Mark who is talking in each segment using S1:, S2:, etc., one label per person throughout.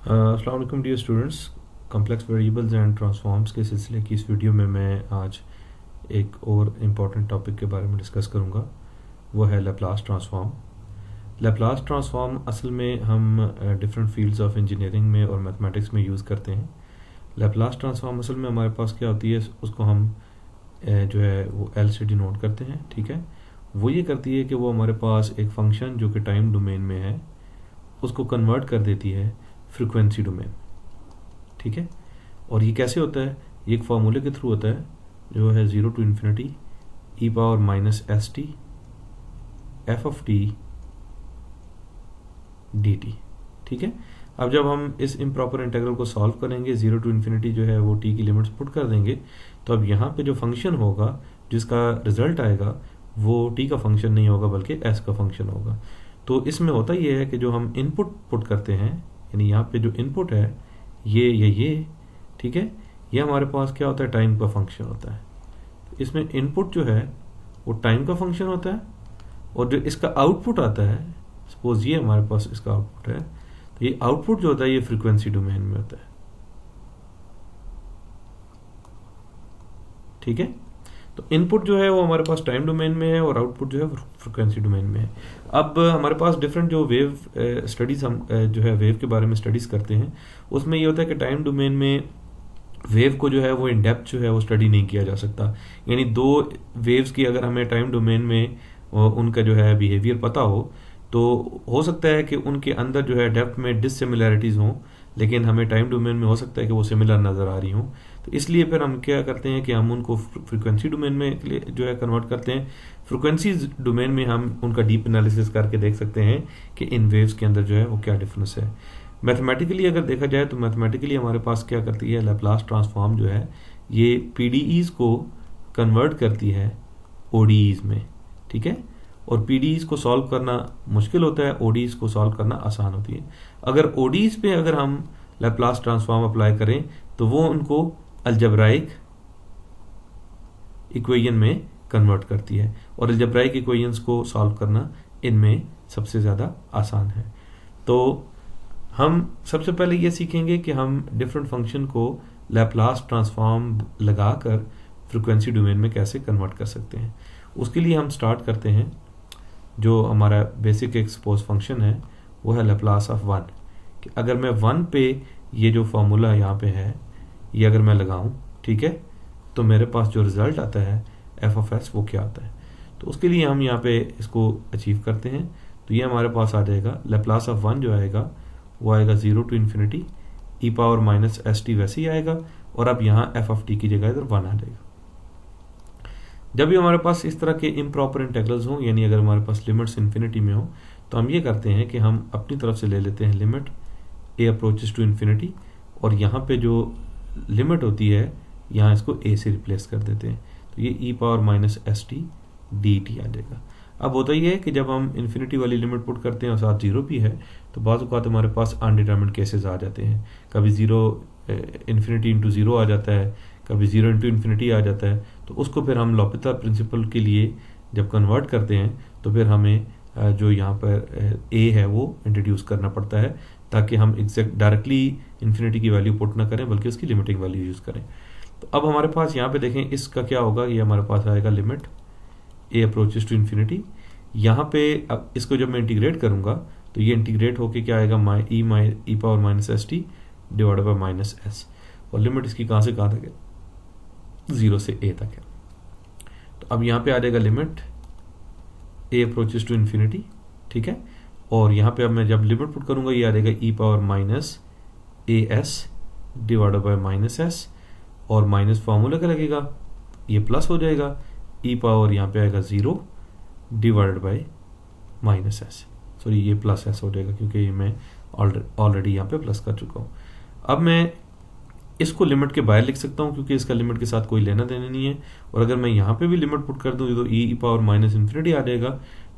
S1: अस्सलाम वालेकुम dear students. Complex variables and transforms के सिलसिले की इस वीडियो में मैं आज एक और इम्पॉर्टेंट टॉपिक के बारे में डिस्कस करूंगा। वो है लैप्लास ट्रांसफॉर्म। लैप्लास ट्रांसफॉर्म असल में हम डिफरेंट फील्ड्स ऑफ इंजीनियरिंग में और मैथमेटिक्स में यूज़ करते हैं। लैप्लास ट्रांसफॉर्म असल में हमारे पास क्या होती है, उसको हम जो है वो एल से डिनोट करते हैं। ठीक है, वो ये करती है कि वो हमारे पास एक फंक्शन जो कि टाइम डोमेन में है उसको कन्वर्ट कर देती है फ्रीक्वेंसी डोमेन। ठीक है, और ये कैसे होता है? ये एक फार्मूले के थ्रू होता है जो है 0 to infinity e power minus s T F of T d T. ठीक है, अब जब हम इस इम्प्रॉपर इंटीग्रल को सॉल्व करेंगे, 0 to infinity जो है वो टी की लिमिट्स पुट कर देंगे, तो अब यहाँ पे जो फंक्शन होगा जिसका रिजल्ट आएगा वो टी का फंक्शन नहीं होगा बल्कि एस का फंक्शन होगा। तो इसमें होता ये है कि जो हम इनपुट पुट करते हैं, यानी यहाँ पे जो इनपुट है ये ठीक है, ये हमारे पास क्या होता है, टाइम का फंक्शन होता है। तो इसमें इनपुट जो है वो टाइम का फंक्शन होता है, और जो इसका आउटपुट आता है, सपोज ये हमारे पास इसका आउटपुट है, तो ये आउटपुट जो होता है ये फ्रीक्वेंसी डोमेन में होता है। ठीक है, तो इनपुट जो है वो हमारे पास टाइम डोमेन में है और आउटपुट जो है फ्रीक्वेंसी डोमेन में है। अब हमारे पास डिफरेंट जो वेव स्टडीज हम जो है वेव के बारे में स्टडीज करते हैं, उसमें ये होता है कि टाइम डोमेन में वेव को जो है वो इन डेप्थ जो है वो स्टडी नहीं किया जा सकता। यानी दो वेव्स की अगर हमें टाइम डोमेन में उनका जो है बिहेवियर पता हो हो सकता है कि उनके अंदर जो है डेप्थ में डिससिमिलैरिटीज हों, लेकिन हमें टाइम डोमेन में हो सकता है कि वो सिमिलर नज़र आ रही हों। तो इसलिए फिर हम क्या करते हैं कि हम उनको फ्रीक्वेंसी डोमेन में जो है कन्वर्ट करते हैं। फ्रीक्वेंसी डोमेन में हम उनका डीप एनालिसिस करके देख सकते हैं कि इन वेव्स के अंदर जो है वो क्या डिफरेंस है। मैथमेटिकली अगर देखा जाए तो मैथमेटिकली हमारे पास क्या करती है, लैप्लास ट्रांसफॉर्म जो है ये पीडीईज को कन्वर्ट करती है ओडीईज में। ठीक है, और पीडीईज को सॉल्व करना मुश्किल होता है, ओडीईज को सॉल्व करना आसान होती है। अगर ओडीईज पे अगर हम लैप्लास ट्रांसफॉर्म अप्लाई करें तो वो उनको अलजेब्राइक इक्वेशन में कन्वर्ट करती है, और अलजेब्राइक इक्वेशंस को सॉल्व करना इनमें सबसे ज़्यादा आसान है। तो हम सबसे पहले ये सीखेंगे कि हम डिफरेंट फंक्शन को लैप्लास ट्रांसफॉर्म लगाकर फ्रीक्वेंसी डोमेन में कैसे कन्वर्ट कर सकते हैं। उसके लिए हम स्टार्ट करते हैं, जो हमारा बेसिक एक सपोज फंक्शन है वो है लैप्लास ऑफ 1। कि अगर मैं 1 पे ये जो फॉर्मूला यहाँ पे है ये अगर मैं लगाऊं, ठीक है, तो मेरे पास जो रिजल्ट आता है एफ ऑफ एस वो क्या आता है। तो उसके लिए हम यहाँ पे इसको अचीव करते हैं। तो ये हमारे पास आ जाएगा लैप्लास ऑफ 1 जो आएगा वो आएगा 0 to infinity E power minus s T वैसे ही आएगा, और अब यहाँ एफ ऑफ टी की जगह इधर 1 आ जाएगा। जब भी हमारे पास इस तरह के इम्प्रॉपर इंटीग्रल्स हों, यानी अगर हमारे पास लिमिट्स इन्फिनिटी में हो, तो हम ये करते हैं कि हम अपनी तरफ से ले लेते हैं limit a approaches to infinity, और यहाँ पे जो लिमिट होती है यहाँ इसको ए से रिप्लेस कर देते हैं। तो ये e power minus s t d t आ जाएगा। अब होता ही है कि जब हम इन्फिनिटी वाली लिमिट पुट करते हैं और साथ जीरो भी है, तो बाज़ औक़ात हमारे पास अनडिटरमिन्ड केसेस आ जाते हैं। कभी जीरो इन्फिनिटी इंटू ज़ीरो आ जाता है, कभी 0 इंटू इन्फिनिटी आ जाता है। तो उसको फिर हम लॉपिता प्रिंसिपल के लिए जब कन्वर्ट करते हैं तो फिर हमें जो यहाँ पर ए है वो इंट्रोड्यूस करना पड़ता है, ताकि हम एग्जैक्ट डायरेक्टली इन्फिनिटी की वैल्यू पुट ना करें बल्कि उसकी लिमिटिंग वैल्यू यूज़ करें। तो अब हमारे पास यहाँ पे देखें इसका क्या होगा, ये हमारे पास आएगा limit a approaches to infinity. यहाँ पे अब इसको जब मैं इंटीग्रेट करूँगा तो ये इंटीग्रेट होके क्या आएगा, e power minus s t divide by minus s, और लिमिट इसकी कहाँ से कहाँ तक है, 0 से a तक है। तो अब यहाँ पे आ जाएगा limit a approaches to infinity. ठीक है, और यहाँ पे अब मैं जब लिमिट पुट करूंगा ये आ जाएगा e power minus a s divided by minus s, और माइनस फार्मूला क्या लगेगा, ये प्लस हो जाएगा, ई पावर यहाँ पे आएगा 0 divided by minus S. Sorry, ये प्लस एस हो जाएगा क्योंकि ये मैं ऑलरेडी यहाँ पे प्लस कर चुका हूँ। अब मैं इसको लिमिट के बाहर लिख सकता हूँ क्योंकि इसका लिमिट के साथ कोई लेना देना नहीं है, और अगर मैं यहाँ पे भी लिमिट पुट कर दूँ तो ई पावर माइनस इन्फिनिटी आ जाएगा,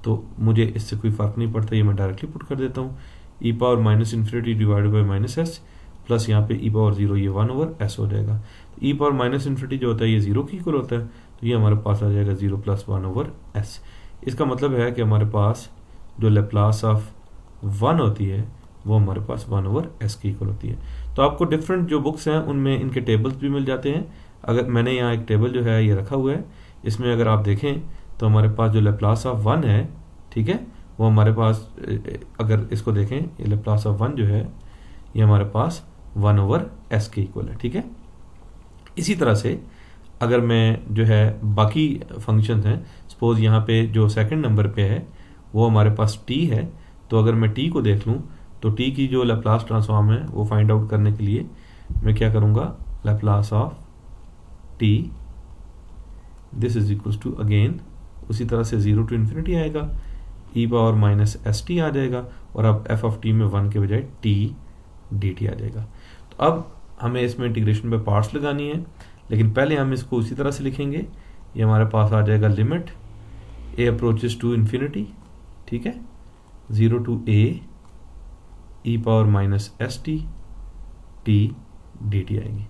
S1: तो मुझे इससे कोई फर्क नहीं पड़ता, ये मैं डायरेक्टली पुट कर देता हूँ। E power minus infinity divided by minus s plus यहाँ पे ई पावर 0, ये 1 ओवर एस हो जाएगा। ई पावर माइनस इन्फिनिटी जो होता है ये 0 की इक्वल होता है, तो ये हमारे पास आ जाएगा 0 प्लस 1 ओवर एस। इसका मतलब है कि हमारे पास जो लैप्लास ऑफ 1 होती है वो हमारे पास 1/s के इक्वल होती है। तो आपको डिफरेंट जो बुक्स हैं उनमें इनके टेबल्स भी मिल जाते हैं। अगर मैंने यहाँ एक टेबल जो है ये रखा हुआ है, इसमें अगर आप देखें तो हमारे पास जो लैप्लास ऑफ 1 है, ठीक है, वो हमारे पास, अगर इसको देखें, ये लैप्लास ऑफ 1 जो है ये हमारे पास 1/s के इक्वल है, ठीक है। इसी तरह से अगर मैं जो है बाकी फंक्शंस हैं, सपोज यहाँ पे जो सेकंड नंबर पे है वो हमारे पास t है, तो अगर मैं t को देख लूँ तो t की जो लैप्लास ट्रांसफॉर्म है वो फाइंड आउट करने के लिए मैं क्या करूँगा, Laplace of t this is equals to, again उसी तरह से 0 to इन्फिनिटी आएगा, e⁻−st आ जाएगा, और अब f ऑफ t में 1 के बजाय t dt आ जाएगा। तो अब हमें इसमें इंटीग्रेशन पे पार्ट्स लगानी है, लेकिन पहले हम इसको उसी तरह से लिखेंगे। ये हमारे पास आ जाएगा limit a approaches to infinity, ठीक है, 0 to a e⁻−st t dt आएगी,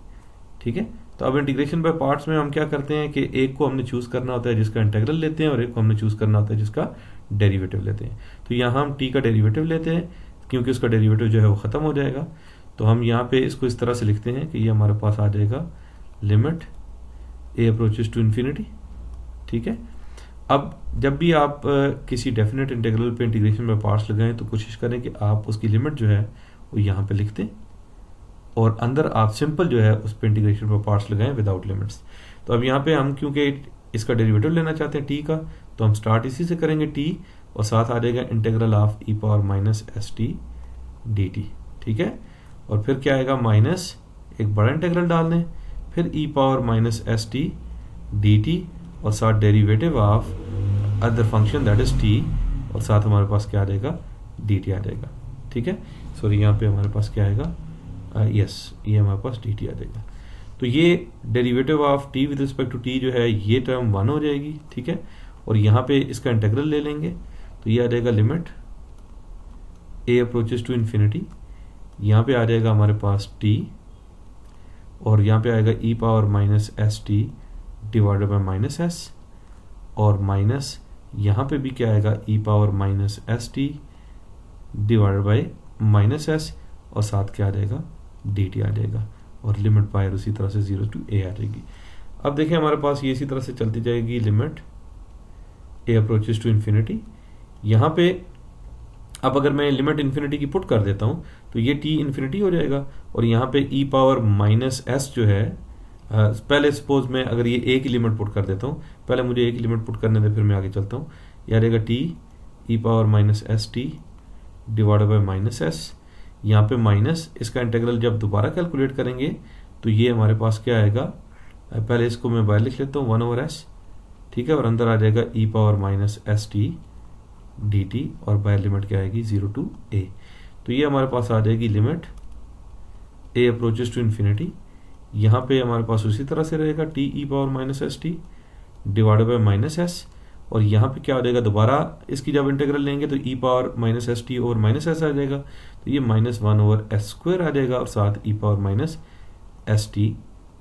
S1: ठीक है। तो अब इंटीग्रेशन बाय पार्ट्स में हम क्या करते हैं कि एक को हमने चूज करना होता है जिसका इंटीग्रल लेते हैं, और एक को हमने चूज करना होता है जिसका डेरिवेटिव लेते हैं। तो यहाँ हम t का डेरिवेटिव लेते हैं क्योंकि उसका डेरिवेटिव जो है वो खत्म हो जाएगा। तो हम यहाँ पे इसको इस तरह से लिखते हैं कि ये हमारे पास आ जाएगा limit a approaches to infinity, ठीक है। अब जब भी आप किसी डेफिनेट इंटीग्रल पे इंटीग्रेशन में पार्ट्स लगाएं तो कोशिश करें कि आप उसकी लिमिट जो है वो यहाँ पे लिख दें, और अंदर आप सिंपल जो है उस पे इंटीग्रेशन पे पार्ट्स लगाएं विदाउट लिमिट्स। तो अब यहाँ पे हम क्योंकि इसका डेरिवेटिव लेना चाहते हैं t का, तो हम स्टार्ट इसी से करेंगे t, और साथ आ जाएगा इंटीग्रल ऑफ e⁻−st dt, ठीक है। और फिर क्या आएगा, माइनस एक बड़ा इंटीग्रल डाल दें, फिर e⁻−st dt, और साथ derivative of other function that is t, और साथ हमारे पास क्या आ जाएगा, dt आ जाएगा, ठीक है। सॉरी, यहाँ पे हमारे पास क्या आएगा, ये हमारे पास dt आ जाएगा। तो ये derivative of t with respect to t जो है ये टर्म 1 हो जाएगी, ठीक है। और यहाँ पे इसका इंटीग्रल ले लेंगे तो ये आ जाएगा limit a approaches to infinity, यहाँ पे आ जाएगा हमारे पास t, और यहाँ पे आएगा e⁻−st डिवाइडेड बाय -s, और माइनस यहाँ पे भी क्या आएगा, e⁻−st डिवाइडेड बाय -s, और साथ क्या आ जाएगा, dt आ जाएगा, और लिमिट बाहर उसी तरह से 0 to a आ जाएगी। अब देखें हमारे पास ये इसी तरह से चलती जाएगी, limit a approaches to infinity. यहाँ पे अब अगर मैं लिमिट इन्फिनिटी की पुट कर देता हूँ तो ये t इन्फिनिटी हो जाएगा, और यहाँ पे e⁻−s जो है, पहले सपोज मैं अगर ये a की लिमिट पुट कर देता हूँ, पहले मुझे a की लिमिट पुट करने दे, फिर मैं आगे चलता हूँ। ये आ जाएगा t e⁻−st divided by -s, यहाँ पे माइनस, इसका इंटीग्रल जब दोबारा कैलकुलेट करेंगे तो ये हमारे पास क्या आएगा, पहले इसको मैं बाहर लिख लेता हूँ 1/s, ठीक है, और अंदर आ जाएगा e⁻−st dt, और बाहर लिमिट क्या आएगी, 0 to a। तो ये हमारे पास आ जाएगी limit a approaches to infinity, यहाँ पे हमारे पास उसी तरह से रहेगा t e⁻−st divided by -s, और यहाँ पे क्या आ जाएगा, दोबारा इसकी जब इंटीग्रल लेंगे तो e⁻−st और -s आ जाएगा, तो ये -1/s² आ जाएगा, और साथ e⁻−st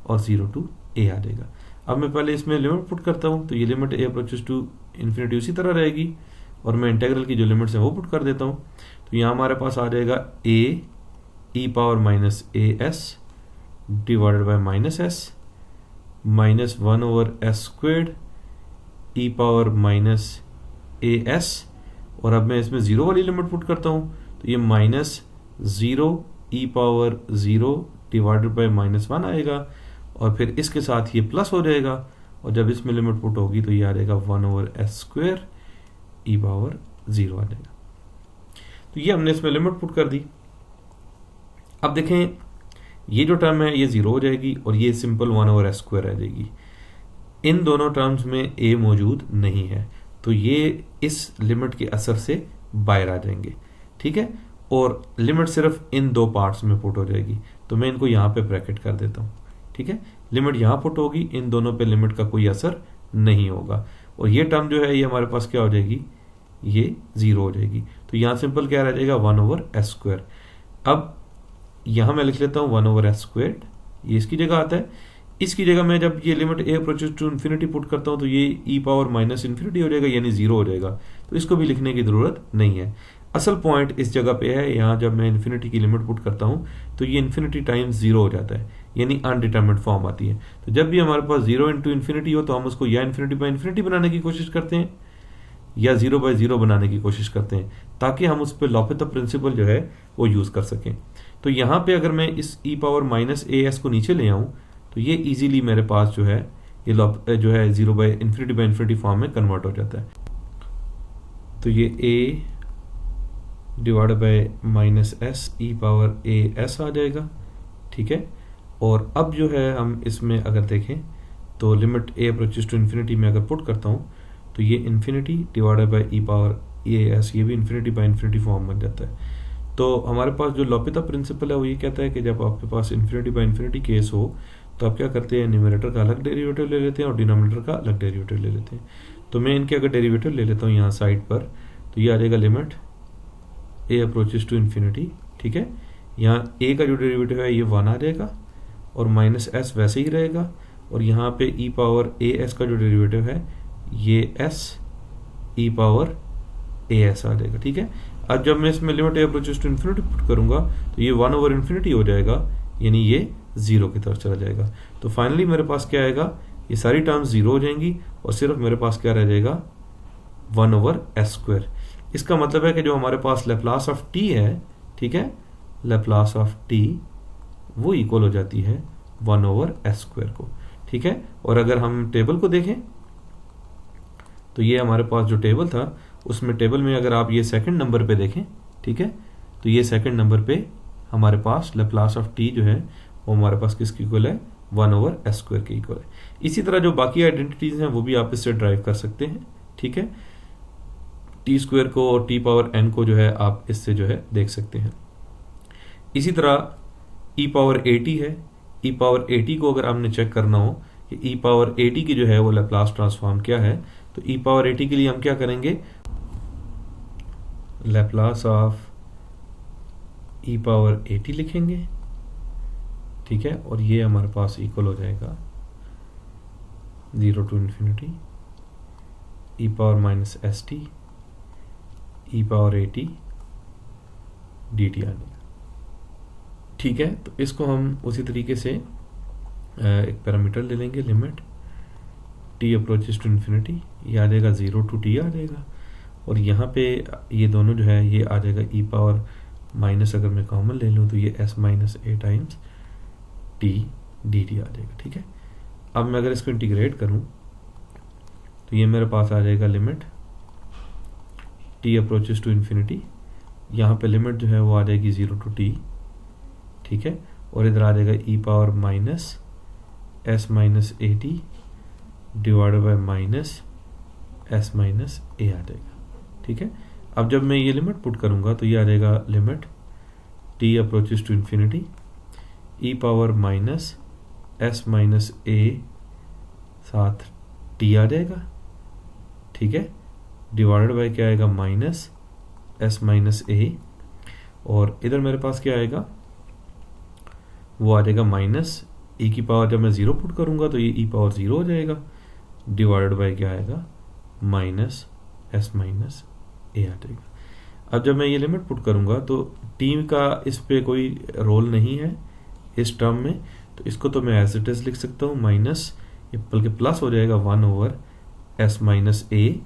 S1: और 0 to a आ जाएगा। अब मैं पहले इसमें लिमिट पुट करता हूँ, तो ये limit a approaches to infinity उसी तरह रहेगी, और मैं इंटीग्रल की जो लिमिट्स हैं वो पुट कर देता हूँ। तो यहाँ हमारे पास आ जाएगा a e⁻−as divided by -s minus 1/s² e⁻−as, और अब मैं इसमें 0 वाली लिमिट पुट करता हूँ, तो ये -0 e⁻0 डिवाइडेड बाय -1 आएगा, और फिर इसके साथ ये प्लस हो जाएगा, और जब इसमें लिमिट पुट होगी तो ये आ जाएगा 1/s² e⁻0 आ जाएगा। तो ये हमने इसमें लिमिट पुट कर दी। अब देखें ये जो टर्म है ये 0 हो जाएगी, और ये सिंपल 1/s² रह जाएगी। इन दोनों टर्म्स में a मौजूद नहीं है, तो ये इस लिमिट के असर से बाहर आ जाएंगे, ठीक है, और लिमिट सिर्फ इन दो पार्ट्स में पुट हो जाएगी। तो मैं इनको यहाँ पे ब्रैकेट कर देता हूँ, ठीक है, लिमिट यहाँ पुट होगी, इन दोनों पे लिमिट का कोई असर नहीं होगा, और ये टर्म जो है ये हमारे पास क्या हो जाएगी, ये 0 हो जाएगी। तो यहाँ सिंपल क्या रह जाएगा, 1/s²। अब यहाँ मैं लिख लेता हूँ 1/s², ये इसकी जगह आता है। इसकी जगह मैं जब ये limit a approaches to infinity put करता हूँ तो ये e⁻−∞ हो जाएगा, यानी 0 हो जाएगा, तो इसको भी लिखने की जरूरत नहीं है। असल पॉइंट इस जगह पे है, यहाँ जब मैं इन्फिनिटी की लिमिट पुट करता हूँ तो ये इन्फिनिटी टाइम्स 0 हो जाता है, यानी अनडिटरमिनेड फॉर्म आती है। तो जब भी हमारे पास 0 इंटू इन्फिनिटी हो तो हम उसको या इन्फिनिटी बाई इन्फिनिटी बनाने की कोशिश करते हैं या 0 बाई 0 बनाने की कोशिश करते हैं, ताकि हम उस पर लॉपिता प्रिंसिपल जो है वो यूज कर सकें। तो यहाँ पे अगर मैं इस e power minus a S को नीचे ले आऊँ तो ये इजीली मेरे पास जो है ये जो है 0 बाई इन्फिनिटी फॉर्म में कन्वर्ट हो जाता है। तो ये a divided by minus s e power a s आ जाएगा, ठीक है। और अब जो है हम इसमें अगर देखें तो limit a approaches to infinity में अगर पुट करता हूँ तो ये infinity divided by e power a s, ये भी इन्फिनिटी बाई इन्फिनिटी फॉर्म बन जाता है। तो हमारे पास जो लॉपिता प्रिंसिपल है वो ये कहता है कि जब आपके पास इन्फिनिटी बाई इन्फिनिटी केस हो तो आप क्या करते हैं, न्यूमरेटर का अलग डेरिवेटिव ले लेते हैं और डिनोमिनेटर का अलग डेरिवेटिव ले लेते हैं। तो मैं इनके अगर डेरिवेटिव ले लेता हूँ यहाँ साइड पर, तो ये आ जाएगा limit a approaches to infinity, ठीक है। यहाँ a का जो डेरिवेटिव है ये 1 आ जाएगा और माइनस एस वैसे ही रहेगा, और यहाँ पे e पावर ए एस का जो डेरिवेटिव है ये s e power a s आ जाएगा, ठीक है। अब जब मैं इसमें limit a approaches to infinity put करूंगा तो ये 1 ओवर इन्फिनिटी हो जाएगा, यानी ये 0 की तरफ चला जाएगा। तो फाइनली मेरे पास क्या आएगा, ये सारी टर्म्स 0 हो जाएंगी और सिर्फ मेरे पास क्या रह जाएगा 1 ओवर एस स्क्वायर। इसका मतलब है कि जो हमारे पास लेप्लास ऑफ t है, ठीक है, लेप्लास ऑफ t वो इक्वल हो जाती है 1 ओवर एस स्क्वायर को, ठीक है। और अगर हम टेबल को देखें तो ये हमारे पास जो टेबल था उसमें टेबल में अगर आप ये सेकंड नंबर पे देखें, ठीक है, तो ये सेकंड नंबर पे हमारे पास लेप्लास ऑफ t जो है वो हमारे पास किसकी इक्वल है, 1 ओवर एस स्क्वायर के इक्वल है। इसी तरह जो बाकी आइडेंटिटीज हैं वो भी आप इससे ड्राइव कर सकते हैं, ठीक है। टी स्क्वायर को और टी पावर एन को जो है आप इससे जो है देख सकते हैं। इसी तरह ई पावर ए टी है, ई पावर ए टी को अगर आपने चेक करना हो कि ई पावर ए टी की जो है वो लैप्लास ट्रांसफॉर्म क्या है, तो ई पावर ए टी के लिए हम क्या करेंगे, Laplace of E power a T लिखेंगे, ठीक है। और ये हमारे पास इक्वल हो जाएगा 0 to infinity e power minus s t e power a t d t आ जाएगा, ठीक है। तो इसको हम उसी तरीके से एक पैरामीटर ले लेंगे, limit t approaches to infinity, ये आ जाएगा 0 टू टी आ जाएगा, और यहाँ पे ये दोनों जो है ये आ जाएगा ई पावर माइनस, अगर मैं कॉमन ले लूँ तो ये एस माइनस ए टाइम्स टी डी टी आ जाएगा, ठीक है। अब मैं अगर इसको इंटीग्रेट करूँ तो ये मेरे पास आ जाएगा limit t approaches to infinity, यहाँ पे लिमिट जो है वो आ जाएगी 0 टू टी, ठीक है, और इधर आ जाएगा e power minus s minus a t divided by minus s minus a आ जाएगा, ठीक है। अब जब मैं ये लिमिट पुट करूंगा तो ये आ जाएगा limit t approaches to infinity e power minus s minus a साथ टी आ जाएगा, ठीक है, डिवाइडेड बाय क्या आएगा माइनस एस माइनस ए, और इधर मेरे पास क्या आएगा वो आ जाएगा माइनस ई की पावर, जब मैं 0 पुट करूंगा तो ये ई पावर 0 हो जाएगा, डिवाइडेड बाय क्या आएगा माइनस एस माइनस ए आ जाएगा। अब जब मैं ये लिमिट पुट करूंगा तो टी का इस पे कोई रोल नहीं है इस टर्म में, तो इसको तो मैं एज इट इज लिख सकता हूँ माइनस, बल्कि प्लस हो जाएगा 1 ओवर एस माइनस ए,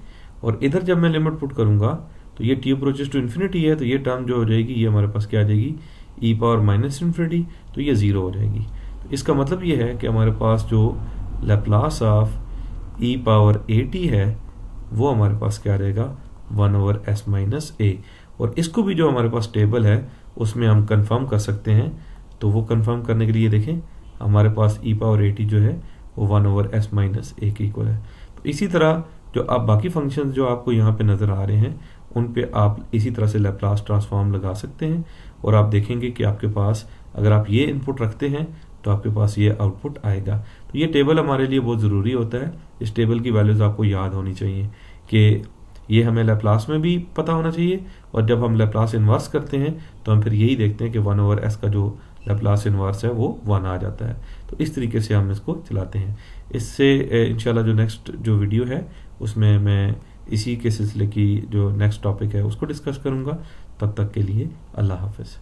S1: और इधर जब मैं लिमिट पुट करूंगा तो ये टी अप्रोचेस टू इन्फिनिटी है, तो ये टर्म जो हो जाएगी ये हमारे पास क्या आ जाएगी ई पावर माइनस इन्फिनिटी, तो ये 0 हो जाएगी। तो इसका मतलब ये है कि हमारे पास जो Laplace of E power a T है वो हमारे पास क्या आ जाएगा 1 ओवर एस माइनस ए, और इसको भी जो हमारे पास टेबल है उसमें हम कंफर्म कर सकते हैं। तो वो कंफर्म करने के लिए देखें हमारे पास ई पावर ए टी जो है वो 1 ओवर एस माइनस ए के इक्वल है। तो इसी तरह जो आप बाकी फंक्शंस जो आपको यहाँ पे नज़र आ रहे हैं उन पे आप इसी तरह से लैप्लास ट्रांसफॉर्म लगा सकते हैं, और आप देखेंगे कि आपके पास अगर आप ये इनपुट रखते हैं तो आपके पास ये आउटपुट आएगा। तो ये टेबल हमारे लिए बहुत ज़रूरी होता है, इस टेबल की वैल्यूज़ आपको याद होनी चाहिए कि ये हमें लैप्लास में भी पता होना चाहिए, और जब हम लैप्लास इन्वर्स करते हैं तो हम फिर यही देखते हैं कि 1 ओवर एस का जो लैप्लास इन्वर्स है वो 1 आ जाता है। तो इस तरीके से हम इसको चलाते हैं। इससे इंशाल्लाह जो नेक्स्ट जो वीडियो है उसमें मैं इसी के सिलसिले की जो नेक्स्ट टॉपिक है उसको डिस्कस करूँगा। तब तक के लिए अल्लाह हाफ़िज़।